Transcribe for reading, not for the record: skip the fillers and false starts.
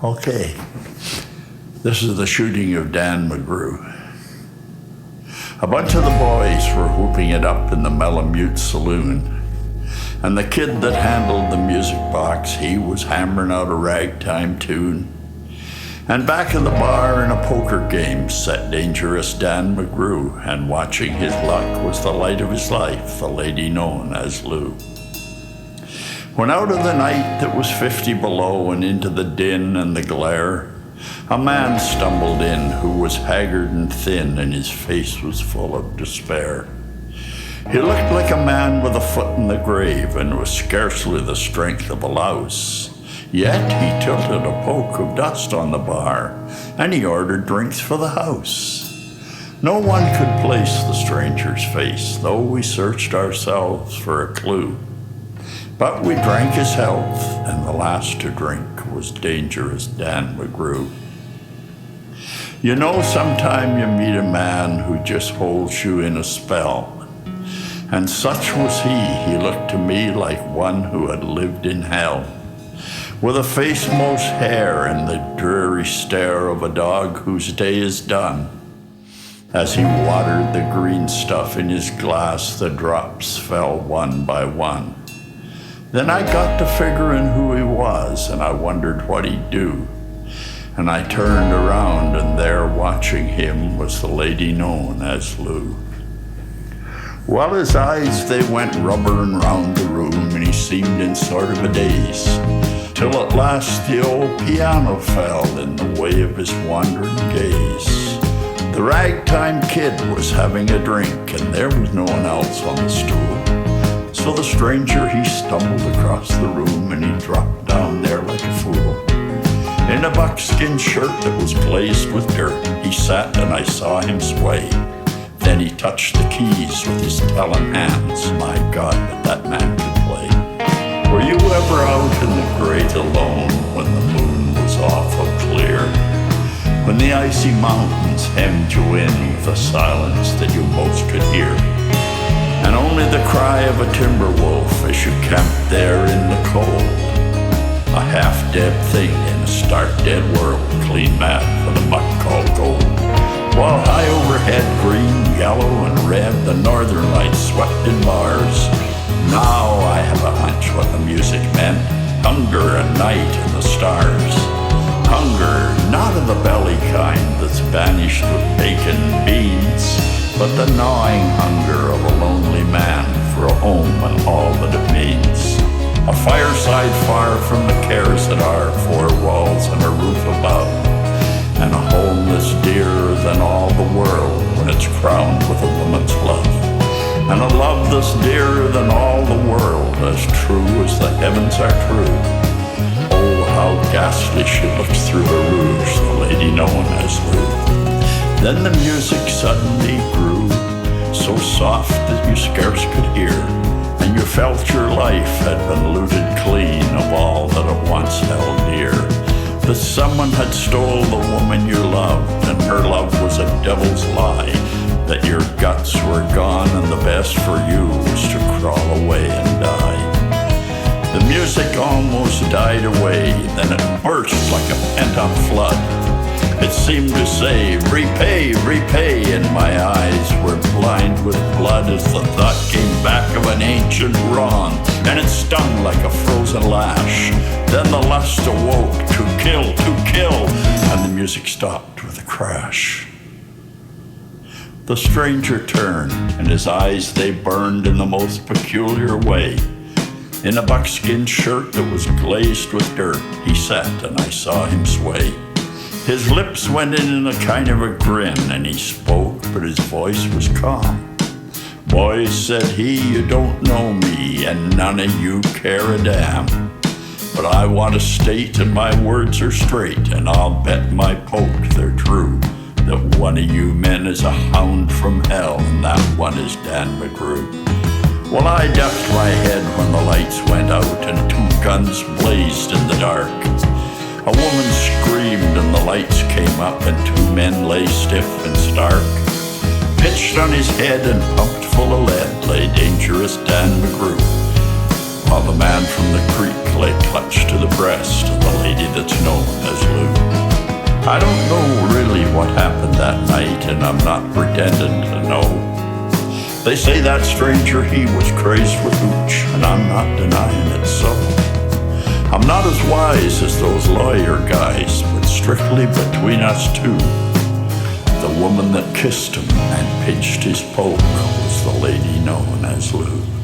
Okay, this is the shooting of Dan Magroo. A bunch of the boys were whooping it up in the Malamute saloon, and the kid that handled the music box, he was hammering out a ragtime tune. And back in the bar in a poker game sat dangerous Dan Magroo, and watching his luck was the light of his life, the lady known as Lou. When out of the night that was 50 below and into the din and the glare, a man stumbled in who was haggard and thin, and his face was full of despair. He looked like a man with a foot in the grave and was scarcely the strength of a louse. Yet he tilted a poke of dust on the bar, and he ordered drinks for the house. No one could place the stranger's face, though we searched ourselves for a clue. But we drank his health, and the last to drink was dangerous Dan Magroo. You know, sometime you meet a man who just holds you in a spell, and such was he. He looked to me like one who had lived in hell, with a face most hair and the dreary stare of a dog whose day is done. As he watered the green stuff in his glass, the drops fell one by one. Then I got to figuring who he was, and I wondered what he'd do. And I turned around, and there watching him was the lady known as Lou. Well, his eyes, they went rubbering round the room, and he seemed in sort of a daze, till at last the old piano fell in the way of his wandering gaze. The ragtime kid was having a drink, and there was no one else on the stool. So the stranger, he stumbled across the room, and he dropped down there like a fool. In a buckskin shirt that was glazed with dirt, he sat and I saw him sway. Then he touched the keys with his talon hands. My God, but that man could play. Were you ever out in the great alone when the moon was awful clear? When the icy mountains hemmed you in with a silence that you most could hear? And only the cry of a timber wolf as you camped there in the cold. A half-dead thing in a stark-dead world, clean mad for the muck called gold. While high overhead, green, yellow, and red, the northern lights swept in bars. Now I have a hunch what the music meant. Hunger and night and the stars. Hunger, not of the belly kind that's banished with bacon and beans, but the gnawing hunger of a lonely man for a home and all that it means. A fireside far from the cares that are, four walls and a roof above, and a home that's dearer than all the world when it's crowned with a woman's love. And a love that's dearer than all the world, as true as the heavens are true. Oh, how ghastly she looks through her rouge, the lady known as Lou. Then the music suddenly grew so soft that you scarce could hear, and you felt your life had been looted clean of all that it once held dear. That someone had stole the woman you loved, and her love was a devil's lie. That your guts were gone, and the best for you was to crawl away and die. The music almost died away, then it burst like a pent-up flood. It seemed to say, repay, repay, and my eyes were blind with blood as the thought came back of an ancient wrong, and it stung like a frozen lash. Then the lust awoke to kill, and the music stopped with a crash. The stranger turned, and his eyes they burned in the most peculiar way. In a buckskin shirt that was glazed with dirt, he sat, and I saw him sway. His lips went in a kind of a grin, and he spoke, but his voice was calm. Boys, said he, you don't know me, and none of you care a damn. But I want to state, and my words are straight, and I'll bet my poke they're true, that one of you men is a hound from hell, and that one is Dan Magroo. Well, I ducked my head when the lights went out, and two guns blazed in the dark. A woman screamed and the lights came up, and two men lay stiff and stark. Pitched on his head and pumped full of lead lay dangerous Dan Magroo, while the man from the creek lay clutched to the breast of the lady that's known as Lou. They say that stranger, he was crazed with hooch, and I'm not denying it so. I'm not as wise as those lawyer guys, but strictly between us two, the woman that kissed him and pinched his poke was the lady known as Lou.